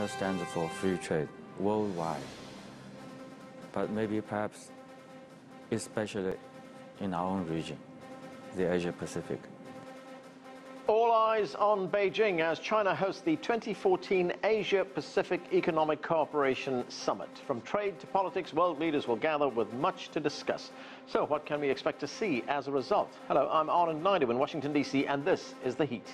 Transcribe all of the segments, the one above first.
China stands for free trade worldwide, but maybe perhaps especially in our own region, the Asia Pacific. All eyes on Beijing as China hosts the 2014 Asia-Pacific Economic Cooperation Summit. From trade to politics, world leaders will gather with much to discuss. So what can we expect to see as a result? Hello, I'm Anand Naidu in Washington, D.C., and this is The Heat.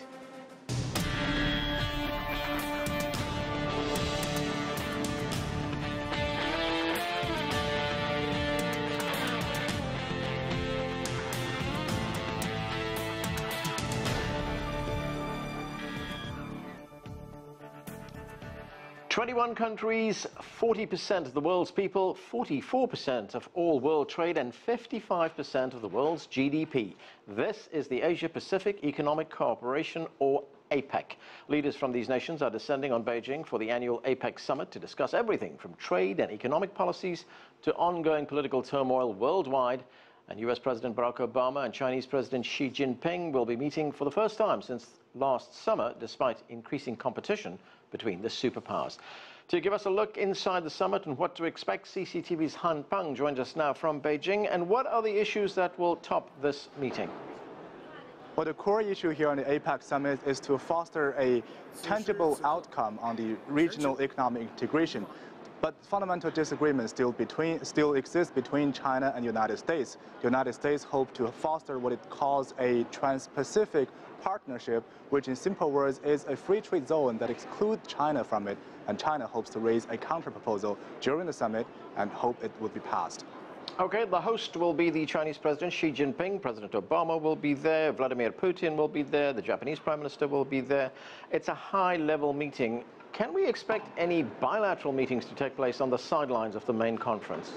"21 countries, 40% of the world's people, 44% of all world trade, and 55% of the world's GDP. This is the Asia-Pacific Economic Cooperation, or APEC. Leaders from these nations are descending on Beijing for the annual APEC summit to discuss everything from trade and economic policies to ongoing political turmoil worldwide. And US President Barack Obama and Chinese President Xi Jinping will be meeting for the first time since last summer, despite increasing competition between the superpowers. To give us a look inside the summit and what to expect, CCTV's Han Peng joins us now from Beijing. And what are the issues that will top this meeting? Well, the core issue here on the APEC summit is to foster a tangible outcome on the regional economic integration. But fundamental disagreements still exist between China and the United States. The United States hopes to foster what it calls a Trans-Pacific partnership, which in simple words is a free trade zone that excludes China from it. And China hopes to raise a counterproposal during the summit and hope it would be passed. Okay, the host will be the Chinese President Xi Jinping. President Obama will be there. Vladimir Putin will be there. The Japanese Prime Minister will be there. It's a high-level meeting. Can we expect any bilateral meetings to take place on the sidelines of the main conference?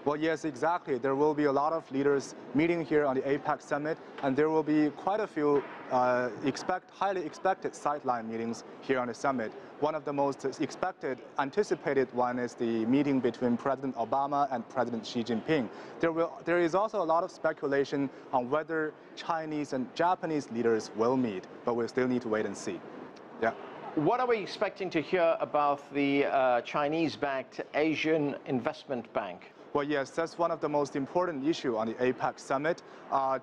Well, yes, exactly. There will be a lot of leaders meeting here on the APEC summit, and there will be quite a few highly expected sideline meetings here on the summit. One of the most anticipated one is the meeting between President Obama and President Xi Jinping. There is also a lot of speculation on whether Chinese and Japanese leaders will meet, but we still need to wait and see. Yeah. What are we expecting to hear about the Chinese-backed Asian Investment Bank? Well, yes, that's one of the most important issues on the APEC summit.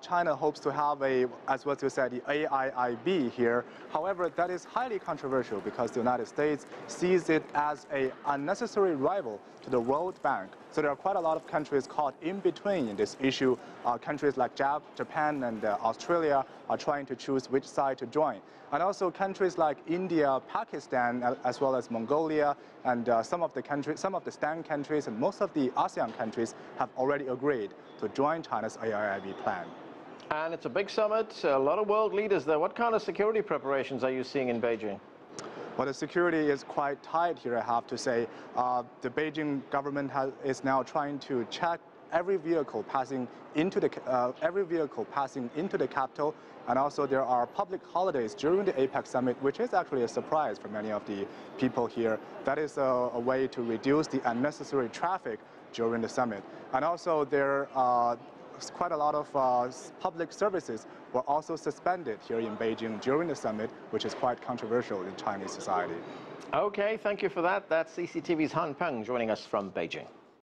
China hopes to have as what you said, the AIIB here. However, that is highly controversial because the United States sees it as an unnecessary rival to the World Bank. So there are quite a lot of countries caught in between in this issue. Countries like Japan and Australia are trying to choose which side to join. And also countries like India, Pakistan, as well as Mongolia, and some of the STAN countries and most of the ASEAN countries have already agreed to join China's AIIB plan. And it's a big summit, a lot of world leaders there. What kind of security preparations are you seeing in Beijing? Well, the security is quite tight here, I have to say. The Beijing government is now trying to check every vehicle passing into the capital, and also there are public holidays during the APEC summit, which is actually a surprise for many of the people here. That is a way to reduce the unnecessary traffic during the summit. And also there quite a lot of public services were also suspended here in Beijing during the summit, which is quite controversial in Chinese society. Okay, thank you for that. That's CCTV's Han Peng joining us from Beijing.